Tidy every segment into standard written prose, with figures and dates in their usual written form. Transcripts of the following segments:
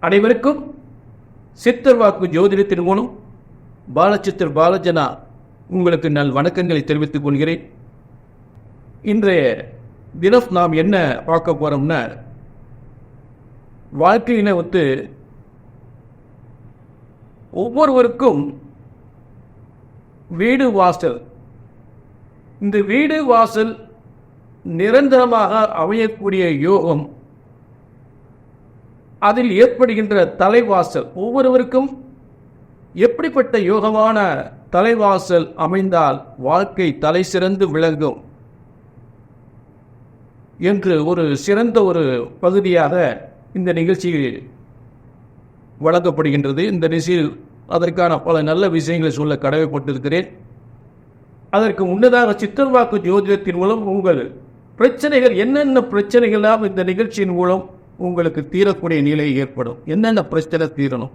அனைவருக்கும் சித்தர் வாக்கு ஜோதிடத்தின் மூலம் பாலச்சித்தர் பாலஜனா உங்களுக்கு நல் வணக்கங்களை தெரிவித்துக் கொள்கிறேன். இன்றைய தினம் நாம் என்ன பார்க்க போறோம்னா, வாழ்க்கையில ஒவ்வொருவருக்கும் வீடு வாசல், இந்த வீடு வாசல் நிரந்தரமாக அமையக்கூடிய யோகம், அதில் ஏற்படுகின்ற தலைவாசல், ஒவ்வொருவருக்கும் எப்படிப்பட்ட யோகமான தலைவாசல் அமைந்தால் வாழ்க்கை தலை சிறந்து விளங்கும் என்று ஒரு சிறந்த ஒரு பகுதியாக இந்த நிகழ்ச்சியில் வழங்கப்படுகின்றது. இந்த நிகழ்ச்சியில் அதற்கான பல நல்ல விஷயங்களை சொல்ல கடமைப்பட்டிருக்கிறேன். அதற்கு முன்னதாக சித்தர் வாக்கு ஜோதிடத்தின் மூலம் உங்கள் பிரச்சனைகள், என்னென்ன பிரச்சனைகளாம் இந்த நிகழ்ச்சியின் மூலம் உங்களுக்கு தீரக்கூடிய நிலை ஏற்படும். என்னென்ன பிரச்சனை தீரணும்,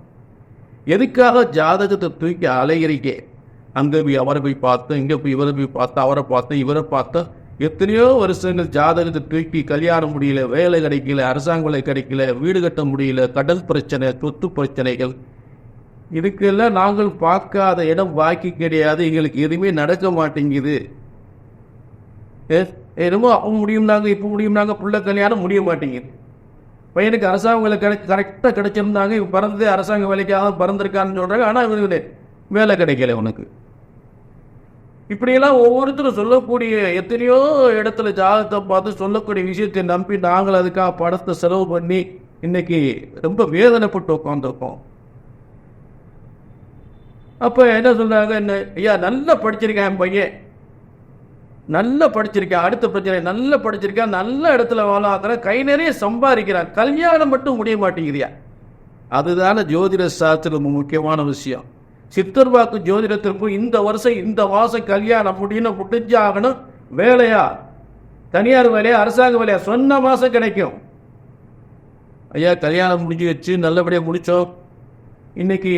எதுக்காக ஜாதகத்தை தூக்கி அலைகிறீங்க? அங்கே போய் அவரை போய் பார்த்தேன், இங்கே போய் இவரை போய் பார்த்தேன், அவரை பார்த்தேன், இவரை பார்த்தேன், எத்தனையோ வருஷங்கள் ஜாதகத்தை தூக்கி கல்யாணம் முடியல, வேலை கிடைக்கல, அரசாங்க வேலை கிடைக்கல, வீடு கட்ட முடியல, கடல் பிரச்சனை, சொத்து பிரச்சனைகள், இதுக்கெல்லாம் நாங்கள் பார்க்காத இடம் பாக்கி கிடையாது. எங்களுக்கு எதுவுமே நடக்க மாட்டேங்குது. என்னமோ அப்போ முடியும்னாங்க, இப்போ முடியும்னாங்க, பிள்ளை கல்யாணம் முடிய மாட்டேங்குது. பையனுக்கு அரசாங்க வேலை கரெக்டாக கிடைச்சிருந்தாங்க, இவன் பிறந்ததே அரசாங்க வேலைக்காக பிறந்திருக்கான்னு சொல்கிறாங்க. ஆனால் இவனுக்கு வேலை கிடைக்கல உனக்கு. இப்படியெல்லாம் ஒவ்வொருத்தரும் சொல்லக்கூடிய எத்தனையோ இடத்துல ஜாதகத்தை பார்த்து சொல்லக்கூடிய விஷயத்தை நம்பி நாங்கள் அதுக்காக படத்தை செலவு பண்ணி இன்னைக்கு ரொம்ப வேதனைப்பட்டு உட்காந்துருக்கோம். அப்போ என்ன சொல்கிறாங்க, என்ன ஐயா நல்லா படிச்சிருக்கேன், என் பையன் நல்லா படிச்சிருக்கேன், அடுத்த பிரச்சனை நல்லா படிச்சிருக்கேன், நல்ல இடத்துல வாழாக்கிறேன், கை நிறைய சம்பாதிக்கிறான், கல்யாணம் மட்டும் முடிய மாட்டேங்கிறியா? அதுதான ஜோதிட சாஸ்திரம் முக்கியமான விஷயம். சித்தர் வாக்கு ஜோதிடத்திற்கும் இந்த வருஷம் இந்த மாதம் கல்யாணம் முடிஞ்சாகணும். வேலையா, தனியார் வேலையா, அரசாங்க வேலையா, சொன்ன மாதம் கிடைக்கும். ஐயா கல்யாணம் முடிஞ்சு வச்சு நல்லபடியாக முடித்தோம். இன்னைக்கு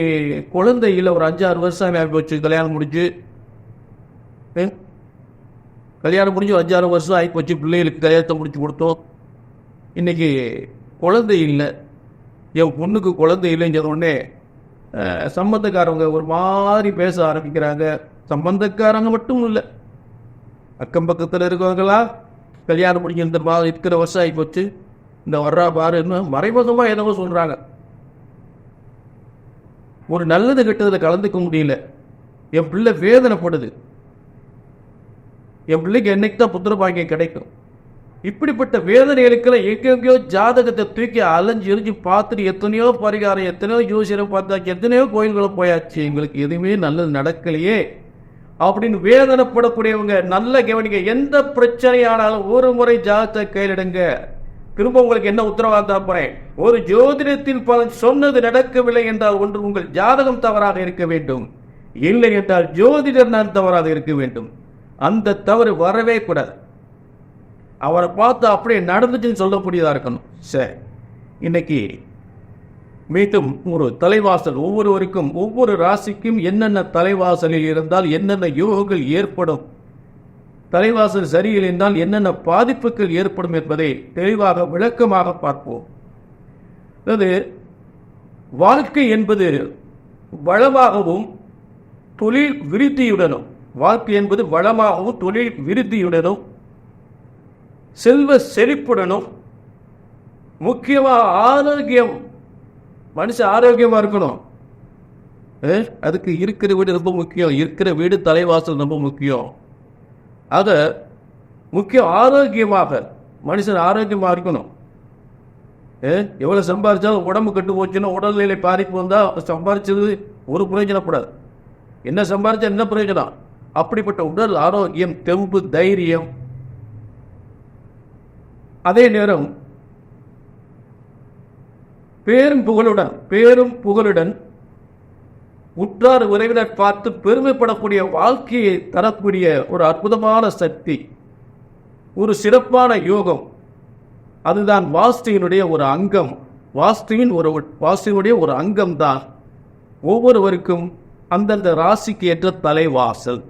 குழந்தை இல்லை, ஒரு 5-6 வருஷம் ஆகிப்போச்சு கல்யாணம் முடிஞ்சு. கல்யாணம் முடிஞ்சு 5-6 வருஷம் ஆகிப்போச்சு, பிள்ளைகளுக்கு கல்யாணத்தை முடிச்சு கொடுத்தோம். இன்னைக்கு குழந்தை இல்லை, என் பொண்ணுக்கு குழந்தை இல்லைன்னு உடனே சம்பந்தக்காரவங்க ஒரு மாதிரி பேச ஆரம்பிக்கிறாங்க. சம்பந்தக்காரங்க மட்டும் இல்லை, அக்கம் பக்கத்தில் இருக்கவங்களா கல்யாணம் முடிஞ்ச இந்த இருக்கிற வருஷம் ஆகிப்போச்சு, இந்த வர்றா பாரு, மறைமுகமாக என்னவோ சொல்கிறாங்க. ஒரு நல்லது கெட்டதில் கலந்துக்க முடியல. என் பிள்ளை வேதனைப்படுது, என் பிள்ளைக்கு என்னைக்கு தான் புத்திர பாக்கியம் கிடைக்கும்? இப்படிப்பட்ட வேதனைகளுக்கெல்லாம் எங்கெங்கயோ ஜாதகத்தை தூக்கி அலைஞ்சு எரிஞ்சு பார்த்துட்டு எத்தனையோ பரிகாரம், எத்தனையோ யோசனை பார்த்தாச்சு, எத்தனையோ கோயில்களை போயாச்சு, எங்களுக்கு எதுவுமே நல்லது நடக்கலையே அப்படின்னு வேதனைப்படக்கூடியவங்க நல்ல கவனிங்க. எந்த பிரச்சனையானாலும் ஒரு முறை ஜாதகத்தை கையிலிடுங்க. திரும்ப உங்களுக்கு என்ன உத்தரவாதம் போறேன், ஒரு ஜோதிடத்தில் பலன் சொன்னது நடக்கவில்லை என்றால் ஒன்று உங்கள் ஜாதகம் தவறாக இருக்க வேண்டும், இல்லை என்றால் ஜோதிடர் நான் தவறாக இருக்க வேண்டும். அந்த தவறு வரவே கூடாது. அவரை பார்த்து அப்படியே நடந்துச்சுன்னு சொல்லக்கூடியதாக இருக்கணும். சரி, இன்னைக்கு மீண்டும் ஒரு தலைவாசல், ஒவ்வொருவருக்கும் ஒவ்வொரு ராசிக்கும் என்னென்ன தலைவாசலில் இருந்தால் என்னென்ன யோகங்கள் ஏற்படும், தலைவாசல் சரியில்லை என்றால் என்னென்ன பாதிப்புகள் ஏற்படும் என்பதை தெளிவாக விளக்கமாக பார்ப்போம். அதாவது வாழ்க்கை என்பது வளமாகவும் தொழில் விருத்தியுடனும், வாழ்க்கை என்பது வளமாகவும் தொழில் விருத்தியுடனும் செல்வ செழிப்புடனும், முக்கியமாக ஆரோக்கியம், மனுஷன் ஆரோக்கியமாக இருக்கணும். அதுக்கு இருக்கிற வீடு ரொம்ப முக்கியம், இருக்கிற வீடு தலைவாசல் ரொம்ப முக்கியம். ஆக முக்கியம் ஆரோக்கியமாக, மனுஷன் ஆரோக்கியமாக இருக்கணும். எவ்வளோ சம்பாதிச்சாலும் உடம்பு கட்டு போச்சுன்னா, உடல்நிலை பாதிப்பு வந்தால் சம்பாதிச்சது ஒரு பிரயோஜனப்படாது. என்ன சம்பாதிச்சா என்ன பிரயோஜனம்? அப்படிப்பட்ட உடல் ஆரோக்கியம், தெம்பு, தைரியம், அதே நேரம் பேரும் புகழுடன் உற்றார் உறவினர் பார்த்து பெருமைப்படக்கூடிய வாழ்க்கையை தரக்கூடிய ஒரு அற்புதமான சக்தி, ஒரு சிறப்பான யோகம், அதுதான் வாஸ்துவினுடைய ஒரு அங்கம். வாஸ்துவினுடைய ஒரு அங்கம் தான் ஒவ்வொருவருக்கும் அந்தந்த ராசிக்கு ஏற்ற தலைவாசல்.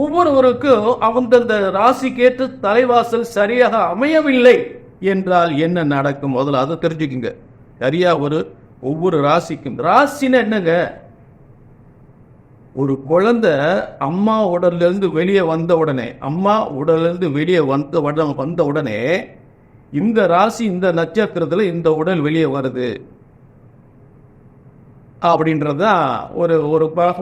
ஒவ்வொருவருக்கும் அந்தந்த ராசிக்கேற்ற தலைவாசல் சரியாக அமையவில்லை என்றால் என்ன நடக்கும்? முதல்ல அதை தெரிஞ்சுக்குங்க. சரியா? ஒவ்வொரு ராசிக்கும் ராசின்னா என்னங்க? ஒரு குழந்தை அம்மா உடல்ல இருந்து வெளியே வந்த உடனே இந்த ராசி இந்த நட்சத்திரத்துல இந்த உடல் வெளியே வருது அப்படின்றதுதான்.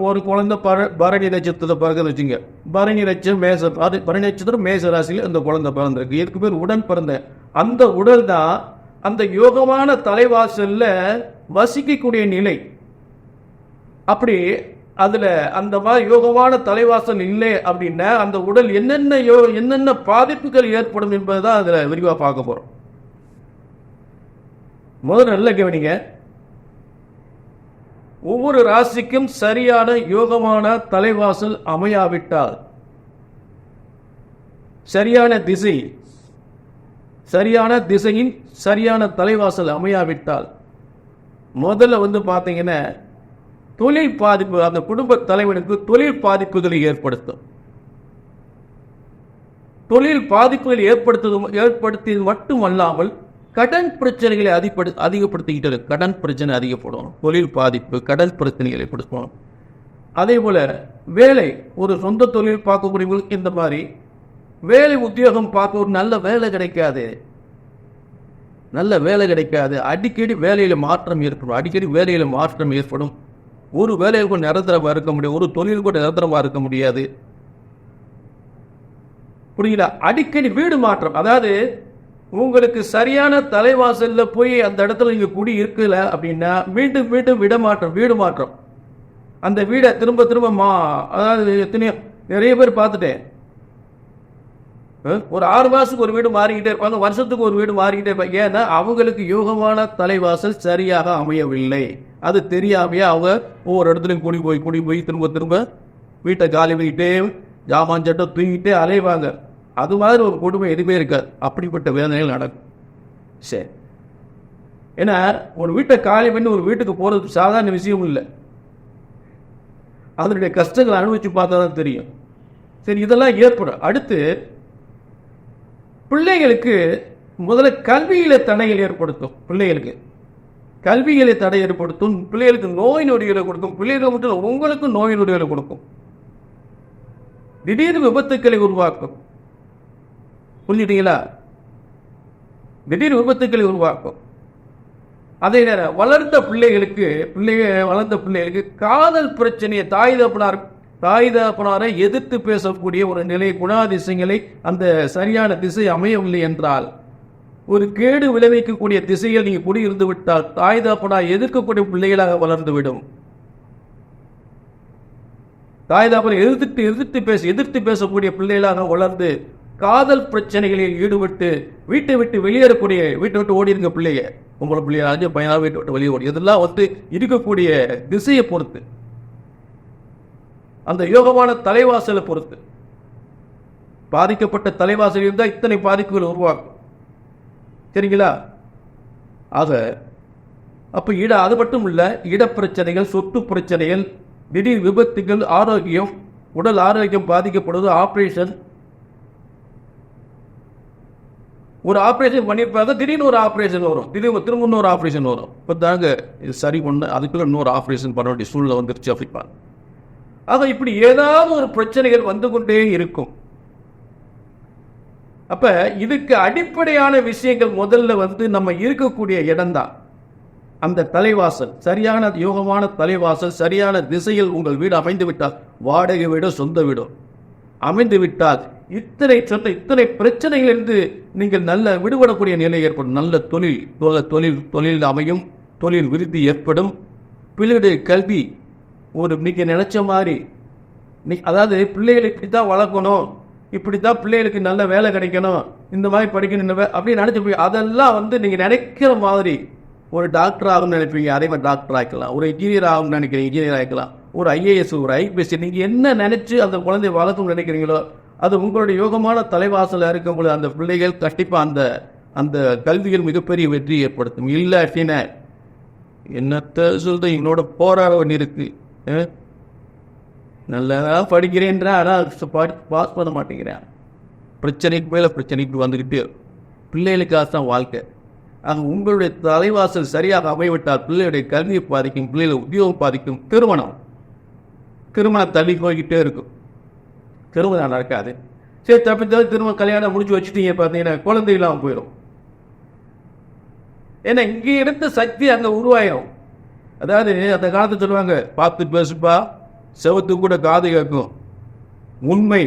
ஒரு குழந்தை பரணி நட்சத்திரத்தை பிறகுன்னு வச்சுங்க. பரணி நட்சத்திரம் மேச ராசியில இந்த குழந்தை பிறந்திருக்கு. இதுக்கு பேர் உடன் பிறந்த. அந்த உடல் தான் அந்த யோகமான தலைவாசல்ல வசிக்கக்கூடிய நிலை. அப்படி அதுல அந்த மாதிரி யோகமான தலைவாசல் இல்லை அப்படின்னா அந்த உடல் என்னென்ன பாதிப்புகள் ஏற்படும் என்பதுதான் அதுல விரிவா பார்க்க போறோம். முதல்ல நல்ல கவனிங்க. ஒவ்வொரு ராசிக்கும் சரியான யோகமான தலைவாசல் அமையாவிட்டால், சரியான திசையின் சரியான தலைவாசல் அமையாவிட்டால், முதல்ல பார்த்தீங்கன்னா தொழில் பாதிப்பு, அந்த குடும்ப தலைவனுக்கு தொழில் பாதிப்புகளை ஏற்படுத்தும். தொழில் பாதிப்புகள் ஏற்படுத்தியது மட்டுமல்லாமல் கடன் பிரச்சனைகளை அதிகப்படுத்திக்கிட்டு இருக்கு. கடன் பிரச்சனை அதிகப்படும். தொழில் பாதிப்பு, கடன் பிரச்சனைகளை ஏற்படுத்தும். அதே போல வேலை, ஒரு சொந்த தொழில் பார்க்கக்கூடியவங்களுக்கு இந்த மாதிரி வேலை உத்தியோகம் பார்க்க ஒரு நல்ல வேலை கிடைக்காது. அடிக்கடி வேலையில மாற்றம் ஏற்படும். ஒரு வேலையில் கூட நிரந்தரமா இருக்க முடியாது. ஒரு தொழில் கூட நிரந்தரமா இருக்க முடியாது. புரியல? அடிக்கடி வீடு மாற்றம். அதாவது உங்களுக்கு சரியான தலைவாசல்ல போய் அந்த இடத்துல நீங்க குடி இருக்கல அப்படின்னா மீண்டும் வீடு மாற்றம். அந்த வீடை திரும்ப அதாவது எத்தனையோ நிறைய பேர் பார்த்துட்டேன். ஒரு 6 மாசத்துக்கு ஒரு வீடு மாறிக்கிட்டே இருப்பாங்க, வருஷத்துக்கு ஒரு வீடு மாறிக்கிட்டே இருப்பாங்க. ஏன்னா அவங்களுக்கு யோகமான தலைவாசல் சரியாக அமையவில்லை. அது தெரியாமையே அவங்க ஒவ்வொரு இடத்துலையும் குடி போய் திரும்ப வீட்டை காலி பண்ணிக்கிட்டே ஜாமான் சட்டம் தூங்கிட்டே அலைவாங்க. அது மாதிரி ஒரு கொடுமை எதுவுமே இருக்காது. அப்படிப்பட்ட வேதனைகள் நடக்கும். சரி, ஏன்னா ஒரு வீட்டை காலி பண்ணி ஒரு வீட்டுக்கு போறது சாதாரண விஷயம் இல்லை. அதனுடைய கஷ்டங்களை அனுபவிச்சு பார்த்தா தான் தெரியும். சரி, இதெல்லாம் ஏற்படும். அடுத்து பிள்ளைகளுக்கு முதல்ல கல்வியில தடைகள் ஏற்படுத்தும். பிள்ளைகளுக்கு நோய் நொடிகளை கொடுக்கும். பிள்ளைகள் மட்டும் உங்களுக்கு நோய் நொடிகளை கொடுக்கும். திடீர் விபத்துக்களை உருவாக்கும். புரிஞ்சுட்டீங்களா? திடீர் விபத்துக்களை உருவாக்கும். அதே நேரம் வளர்ந்த பிள்ளைகளுக்கு காதல் பிரச்சனையை தாய் தகப்பனாரை எதிர்த்து பேசக்கூடிய ஒரு நிலை, குணாதிசயங்களை அந்த சரியான திசை அமையவில்லை என்றால், ஒரு கேடு விளைவிக்கக்கூடிய திசையில் நீங்க குடியிருந்து விட்டால் தாய் தகப்பனார் எதிர்க்கக்கூடிய பிள்ளைகளாக வளர்ந்துவிடும். தாய் தகப்பனை எதிர்த்து பேசக்கூடிய பிள்ளைகளாக வளர்ந்து காதல் பிரச்சனைகளில் ஈடுபட்டு வீட்டை விட்டு ஓடிருங்க பிள்ளைங்க. உங்களை பிள்ளைங்க பையனா வீட்டை விட்டு வெளியே ஓடி, இதெல்லாம் இருக்கக்கூடிய திசையை பொறுத்து, அந்த யோகமான தலைவாசலை பொறுத்து. பாதிக்கப்பட்ட தலைவாசல் இருந்தால் இத்தனை பாதிப்புகள் உருவாக்கும். சரிங்களா? அப்ப அது மட்டும் இல்ல, இடப்பிரச்சனைகள், சொத்து பிரச்சனைகள், திடீர் விபத்துகள், உடல் ஆரோக்கியம் பாதிக்கப்படுவது, ஆபரேஷன். ஒரு ஆபரேஷன் பண்ணிருப்பாங்க, திடீர்னு ஒரு ஆபரேஷன் வரும், திரும்ப இன்னொரு ஆபரேஷன் வரும். இப்போ தாங்க சரி பண்ண அதுக்குள்ள இன்னொரு ஆபரேஷன் பண்ண வேண்டிய சூழ்நிலை வந்துருச்சு அப்படிப்பாங்க. இப்படி ஏதாவது ஒரு பிரச்சனைகள் வந்து கொண்டே இருக்கும். அப்ப இதுக்கு அடிப்படையான விஷயங்கள் முதல்ல நம்ம இருக்கக்கூடிய இடம்தான் அந்த தலைவாசல். சரியான யோகமான தலைவாசல், சரியான திசையில் உங்கள் வீடு அமைந்து விட்டால், வாடகை வீடோ சொந்த வீடோ அமைந்து விட்டால், இத்தனை பிரச்சனைகளிலிருந்து நீங்கள் நல்ல விடுபடக்கூடிய நிலை ஏற்படும். நல்ல தொழில் அமையும், தொழில் விருத்தி ஏற்படும். பிள்ளைகளுடைய கல்வி நீங்க நினைச்ச மாதிரி, அதாவது பிள்ளைகளுக்கு இப்படித்தான் வளர்க்கணும், இப்படித்தான் பிள்ளைகளுக்கு நல்ல வேலை கிடைக்கணும், இந்த மாதிரி படிக்கணும் அப்படின்னு நினைச்சு அதெல்லாம் நீங்க நினைக்கிற மாதிரி ஒரு டாக்டர் ஆகும்னு நினைப்பீங்க, அதே மாதிரி டாக்டர் ஆக்கலாம். ஒரு இன்ஜினியர் ஆகும்னு நினைக்கிறீங்க, இன்ஜினியர் ஆகிக்கலாம். ஒரு IAS, ஒரு IPS, நீங்க என்ன நினைச்சு அந்த குழந்தைய வளர்க்கணும்னு நினைக்கிறீங்களோ அது உங்களுடைய யோகமான தலைவாசல இருக்கும்போது அந்த பிள்ளைகள் கண்டிப்பா அந்த கல்வியில் மிகப்பெரிய வெற்றி ஏற்படுத்தும். இல்லை அப்படின்னா என்னத்த சொல்ற, என்னோட போராட வேண்டி இருக்கு. நல்லா படிக்கிறேன்றா, ஆனால் பாஸ் பண்ண மாட்டேங்கிறேன். பிரச்சனைக்கு மேல பிரச்சனைக்கு வந்துக்கிட்டே பிள்ளைகளுக்காக தான் வாழ்க்கை. அங்கே உங்களுடைய தலைவாசல் சரியாக அமைவிட்டால் பிள்ளையுடைய கல்வியை பாதிக்கும், பிள்ளைகளை உத்தியோகம் பாதிக்கும். திருமணம் தள்ளி போய்கிட்டே இருக்கும், திருமணம் நடக்காது. சரி, தப்பித்தாவது திருமணம் கல்யாணம் முடிச்சு வச்சுட்டீங்க, பார்த்தீங்கன்னா குழந்தை இல்லாமல் போயிடும். ஏன்னா இங்கே இருந்த சக்தி அங்கே உருவாயிரும். அதாவது அந்த காலத்தை சொல்லுவாங்க, பார்த்து பேசுப்பா செவத்து கூட காது கேட்கும். உண்மை.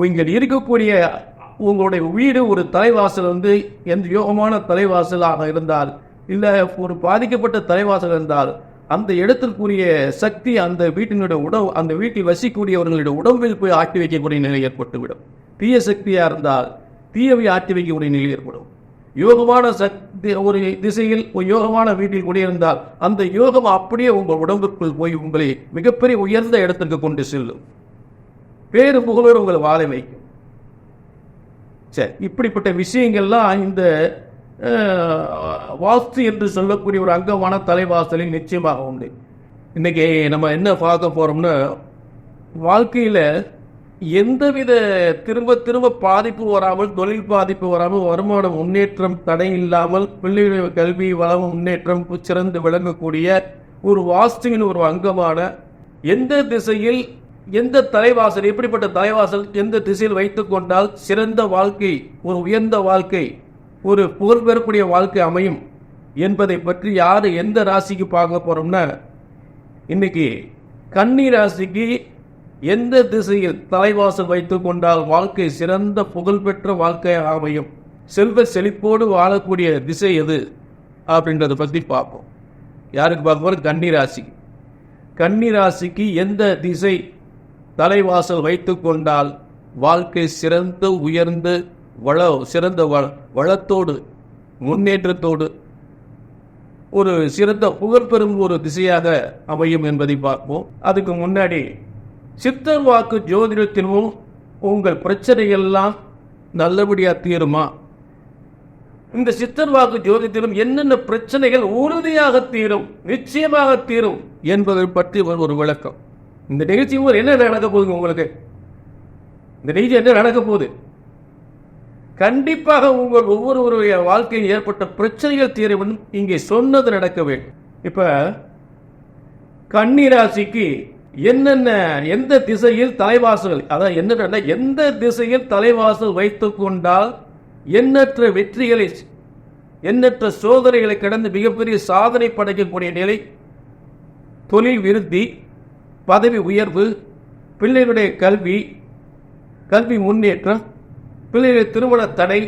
இங்கே இருக்கக்கூடிய உங்களுடைய வீடு ஒரு தலைவாசல் எந்த யோகமான தலைவாசலாக இருந்தால், இல்லை ஒரு பாதிக்கப்பட்ட தலைவாசல் இருந்தால், அந்த இடத்திற்குரிய சக்தி அந்த வீட்டினுடைய அந்த வீட்டில் வசிக்கூடியவர்களுடைய உடம்பில் போய் ஆட்டி வைக்கக்கூடிய நிலை ஏற்பட்டுவிடும். தீய சக்தியாக இருந்தால் தீயவை ஆட்டி வைக்கக்கூடிய நிலை ஏற்படும். யோகமான சக்தி ஒரு திசையில் ஒரு யோகமான வீட்டில் குடியிருந்தால் அந்த யோகம் அப்படியே உங்கள் உடம்புக்குள் போய் உங்களை மிகப்பெரிய உயர்ந்த இடத்திற்கு கொண்டு செல்லும். பேரு புகழோடு உங்களை வாழ வைக்கும். சரி, இப்படிப்பட்ட விஷயங்கள்லாம் இந்த வாஸ்து என்று சொல்லக்கூடிய ஒரு அங்கமான தலைவாசலில் நிச்சயமாக உண்டு. இன்னைக்கு நம்ம என்ன பார்க்க போறோம்னா, வாழ்க்கையில எந்தவித திரும்ப பாதிப்பு வராமல், தொழில் பாதிப்பு வராமல், வருமான முன்னேற்றம் தடை இல்லாமல், பிள்ளைகளுடைய கல்வி வளம் முன்னேற்றம் சிறந்து விளங்கக்கூடிய ஒரு வாஸ்துவின் ஒரு அங்கமான எந்த திசையில் எந்த தலைவாசல், எப்படிப்பட்ட தலைவாசல் எந்த திசையில் வைத்துக் கொண்டால் சிறந்த வாழ்க்கை, ஒரு உயர்ந்த வாழ்க்கை, ஒரு புகழ் பெறக்கூடிய வாழ்க்கை அமையும் என்பதை பற்றி யாரு எந்த ராசிக்கு பார்க்க போறோம்னா, இன்னைக்கு கன்னி ராசிக்கு எந்த திசையில் தலைவாசல் வைத்துக் கொண்டால் வாழ்க்கை சிறந்த புகழ்பெற்ற வாழ்க்கையாக அமையும், செல்வ செழிப்போடு வாழக்கூடிய திசை எது அப்படின்றத பற்றி பார்ப்போம். யாருக்கு பார்க்க போறோம்? கன்னி ராசி. கன்னி ராசிக்கு எந்த திசை தலைவாசல் வைத்துக் கொண்டால் வாழ்க்கை சிறந்த உயர்ந்து சிறந்த வளத்தோடு முன்னேற்றத்தோடு ஒரு சிறந்த புகழ் பெறும் ஒரு திசையாக அமையும் என்பதை பார்ப்போம். அதுக்கு முன்னாடி சித்தர் வாக்கு ஜோதிடத்திலும் உங்கள் பிரச்சனைகள்லாம் நல்லபடியா தீருமா? இந்த சித்தர் வாக்கு ஜோதிடத்திலும் என்னென்ன பிரச்சனைகள் உறுதியாக தீரும், நிச்சயமாக தீரும் என்பதை பற்றி ஒரு விளக்கம். இந்த நிகழ்ச்சி என்ன நடக்க போகுதுங்க உங்களுக்கு? இந்த நிகழ்ச்சி என்ன நடக்க போகுது? கண்டிப்பாக உங்கள் ஒவ்வொருவருடைய வாழ்க்கையில் ஏற்பட்ட பிரச்சனைகள் தீர வேண்டும். இங்கே சொன்னது நடக்க வேண்டும். இப்ப கன்னி ராசிக்கு என்னென்ன எந்த திசையில் தலைவாசல், அதாவது என்ன எந்த திசையில் தலைவாசல் வைத்துக் கொண்டால் எண்ணற்ற வெற்றிகளை, எண்ணற்ற சோதனைகளை கடந்து மிகப்பெரிய சாதனை படைக்கக்கூடிய நிலை, தொழில் விருத்தி, பதவி உயர்வு, பிள்ளைகளுடைய கல்வி முன்னேற்றம், பிள்ளைகளுடைய திருமண தடை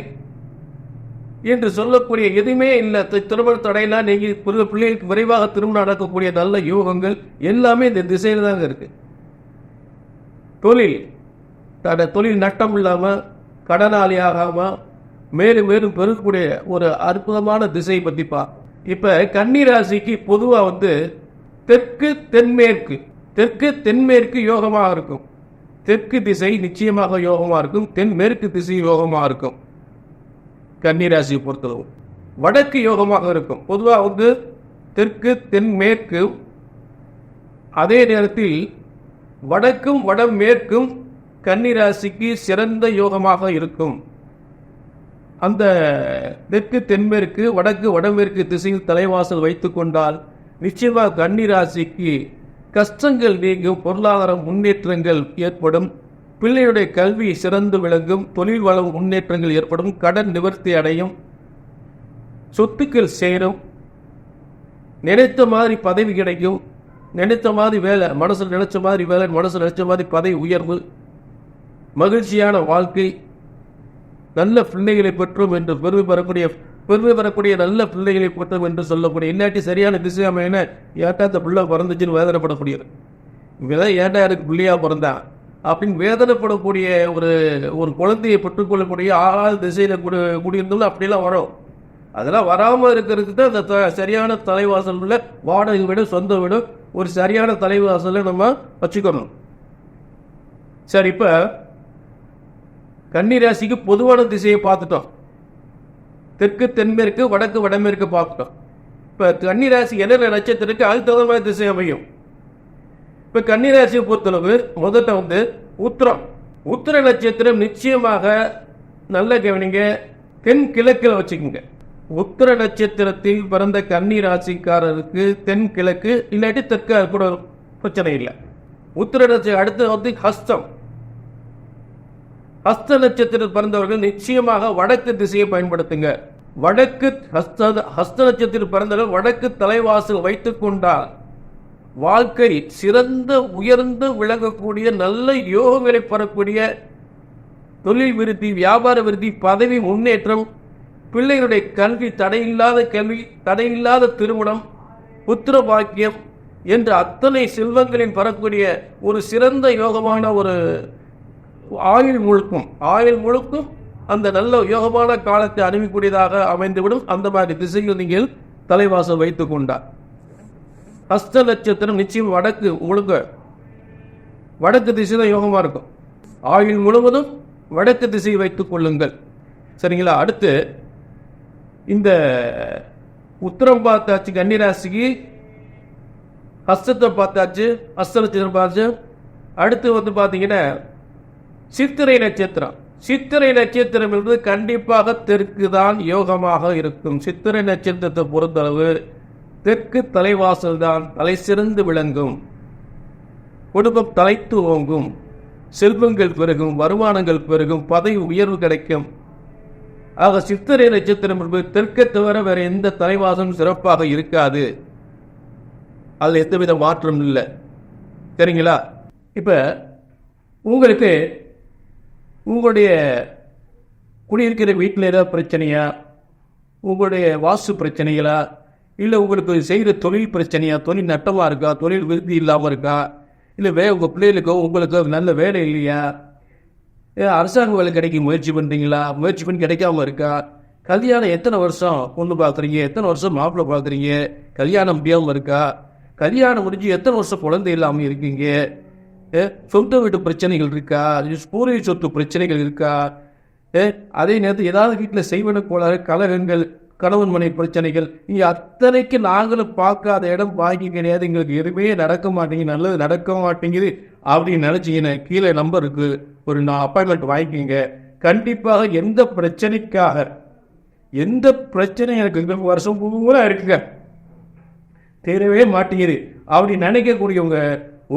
என்று சொல்லக்கூடிய எதுவுமே இல்லை. திருமண தடையெல்லாம் நீங்க பிள்ளைகளுக்கு விரைவாக திருமணம் நடக்கக்கூடிய நல்ல யோகங்கள் எல்லாமே இந்த திசையில தாங்க இருக்கு. தொழில் நட்டம் இல்லாம, கடனாளி ஆகாம, மேலும் மேலும் பெறக்கூடிய ஒரு அற்புதமான திசை பத்திப்பா. இப்ப கன்னி ராசிக்கு பொதுவா தெற்கு தென்மேற்கு யோகமாக இருக்கும். தெற்கு திசை நிச்சயமாக யோகமாக இருக்கும், தென்மேற்கு திசை யோகமாக இருக்கும். கன்னிராசியை பொறுத்தளவு வடக்கு யோகமாக இருக்கும். பொதுவாக தெற்கு தென்மேற்கு, அதே நேரத்தில் வடக்கும் வடமேற்கும் கன்னிராசிக்கு சிறந்த யோகமாக இருக்கும். அந்த தெற்கு தென்மேற்கு வடக்கு வடமேற்கு திசையில் தலைவாசல் வைத்துக் கொண்டால் நிச்சயமாக கன்னிராசிக்கு கஷ்டங்கள் நீங்கும், பொருளாதார முன்னேற்றங்கள் ஏற்படும், பிள்ளையுடைய கல்வி சிறந்து விளங்கும், தொழில் வளம் முன்னேற்றங்கள் ஏற்படும், கடன் நிவர்த்தி அடையும், சொத்துக்கள் சேரும், நினைத்த மாதிரி பதவி கிடைக்கும், நினைத்த மாதிரி வேலை, மனசில் நினைச்ச மாதிரி வேலை, மனசில் நினைச்ச மாதிரி பதவி உயர்வு, மகிழ்ச்சியான வாழ்க்கை, நல்ல பிள்ளைகளை பெற்றோம் என்று பெருமை பெறக்கூடிய நல்ல பிள்ளைகளை பெற்றோம் என்று சொல்லக்கூடிய, இல்லாட்டி சரியான திசை அமையின ஏட்டா இந்த பிள்ளை பிறந்துச்சுன்னு வேதனைப்படக்கூடியது. இவதான் ஏட்டா எனக்கு பிள்ளையா பிறந்தான் அப்படின்னு வேதனைப்படக்கூடிய ஒரு குழந்தையை பெற்றுக்கொள்ளக்கூடிய ஆள் திசையில குடியிருந்தோம்னா அப்படிலாம் வரும். அதெல்லாம் வராமல் இருக்கிறதுக்கு தான் அந்த சரியான தலைவாசல் உள்ள வாடகை வீடு, சொந்த வீடு, ஒரு சரியான தலைவாசலை நம்ம வச்சுக்கணும். சரி, இப்ப கன்னிராசிக்கு பொதுவான திசையை பார்த்துட்டோம். தெற்கு தென்மேற்கு வடக்கு வடமேற்கு பார்த்துட்டோம். இப்ப கன்னிராசி என்ன நட்சத்திரத்துக்கு அதுக்கு தகுந்த மாதிரி திசை அமையும். இப்ப கன்னிராசியை பொறுத்தளவு முதல்ல உத்திரம் நட்சத்திரம் நிச்சயமாக நல்ல கவனிங்க, தென்கிழக்கில் வச்சுக்கோங்க. உத்திர நட்சத்திரத்தில் பிறந்த கன்னி ராசிக்காரருக்கு தென்கிழக்கு இல்லாட்டி தெற்கு கூட பிரச்சனை இல்லை. உத்திர நட்சத்திரம் அடுத்து வந்து ஹஸ்தம். ஹஸ்த நட்சத்திரத்தில் பிறந்தவர்கள் நிச்சயமாக வடக்கு திசையை பயன்படுத்துங்க. வடக்கு ஹஸ்த நட்சத்திரத்தில் பிறந்தவர்கள் வடக்கு தலைவாசல் வைத்துக் கொண்டால் வாழ்க்கை சிறந்த உயர்ந்து விளங்கக்கூடிய நல்ல யோகங்களை பெறக்கூடிய தொழில் விருத்தி, வியாபார விருத்தி, பதவி முன்னேற்றம், பிள்ளைகளுடைய கல்வி, தடையில்லாத திருமணம், புத்திர பாக்கியம் என்ற அத்தனை செல்வங்களின் பெறக்கூடிய ஒரு சிறந்த யோகமான ஒரு ஆயுள் முழுக்கும் அந்த நல்ல யோகமான காலத்தை அனுப்பக்கூடியதாக அமைந்துவிடும். அந்த மாதிரி திசையில் நீங்கள் தலைவாசல் வைத்துக் கொண்டார். ஹஸ்த நட்சத்திரம் நிச்சயம் வடக்கு திசை தான் யோகமா இருக்கும். ஆயுள் முழுவதும் வடக்கு திசையை வைத்துக் கொள்ளுங்கள். சரிங்களா? அடுத்து இந்த உத்திரம் பார்த்தாச்சு, கன்னிராசிக்கு ஹஸ்தத்தை பார்த்தாச்சு, ஹஸ்த நட்சத்திரம் பார்த்தாச்சு. அடுத்து வந்து பார்த்தீங்கன்னா சித்திரை நட்சத்திரம். சித்திரை நட்சத்திரம் என்பது கண்டிப்பாக தெற்கு தான் யோகமாக இருக்கும். சித்திரை நட்சத்திரத்தை பொறுத்தளவு தெற்கு தலைவாசல் தான் தலை சிறந்து விளங்கும். குடும்பம் தலைத்து ஓங்கும், செல்வங்கள் பெருகும், வருமானங்கள் பெருகும், பதவி உயர்வு கிடைக்கும். ஆக சித்திரை நட்சத்திரம் என்பது தெற்கை தவிர வேற எந்த தலைவாசலும் சிறப்பாக இருக்காது. அதில் எந்தவித மாற்றம் இல்லை. சரிங்களா? இப்ப உங்களுக்கு உங்களுடைய குடியிருக்கிற வீட்டில் ஏதாவது பிரச்சனையா, உங்களுடைய வாஸ்து பிரச்சனைகளா, இல்லை உங்களுக்கு செய்கிற தொழில் பிரச்சனையா, தொழில் நட்டமாக இருக்கா, தொழில் விருத்தி இல்லாமல் இருக்கா, இல்லை உங்கள் பிள்ளைகளுக்கோ உங்களுக்கோ நல்ல வேலை இல்லையா, அரசாங்க வேலை கிடைக்க முயற்சி பண்ணுறீங்களா, முயற்சி பண்ணி கிடைக்காம இருக்கா, கல்யாணம் எத்தனை வருஷம் பொண்ணு பார்க்குறீங்க, எத்தனை வருஷம் மாப்பிள்ளை பார்க்குறீங்க, கல்யாணம் முடியாமல் இருக்கா, கல்யாணம் முடிஞ்சு எத்தனை வருஷம் குழந்தை இல்லாமல் இருக்கீங்க, சொந்த வீட்டு பிரச்சனைகள் இருக்கா, பூர்வீக சொத்து பிரச்சனைகள் இருக்கா, அதே நேரத்தில் ஏதாவது வீட்டில் செய்வன கோளாறு, கலகங்கள், கணவன் மனை பிரச்சனைகள், இங்கே அத்தனைக்கு நாங்களும் பார்க்காத இடம் பாக்கி கிடையாது, எங்களுக்கு எதுவுமே நடக்க மாட்டேங்குது, நல்லது நடக்க மாட்டேங்குது அப்படின்னு நினச்சிங்கன்னா கீழே நம்பருக்கு ஒரு அப்பாயின்மெண்ட் வாங்கிக்கிங்க. கண்டிப்பாக எந்த பிரச்சனை எனக்கு வருஷம் பூரா இருக்குங்க, தெரியவே மாட்டேங்குது அப்படி நினைக்கக்கூடியவங்க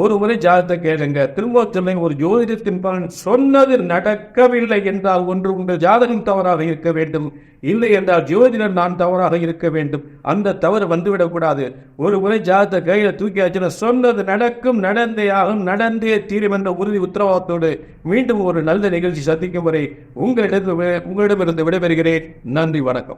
ஒரு முறை ஜாதகத்தை கேளுங்க. திரும்ப சொல்லுங்க, ஒரு ஜோதிடத்தின் பலன் சொன்னது நடக்கவில்லை என்றால் ஒன்று உங்கள் ஜாதகம் தவறாக இருக்க வேண்டும், இல்லை என்றால் ஜோதிடர் நான் தவறாக இருக்க வேண்டும். அந்த தவறு வந்துவிடக்கூடாது. ஒரு முறை ஜாதகத்தை கையில் தூக்கியாச்சுன்னா சொன்னது நடக்கும், நடந்தே ஆகும், நடந்தே தீரும் என்ற உறுதி உத்தரவாதத்தோடு மீண்டும் ஒரு நல்ல நிகழ்ச்சி சந்திக்கும் வரை உங்களிடமிருந்து விடைபெறுகிறேன். நன்றி, வணக்கம்.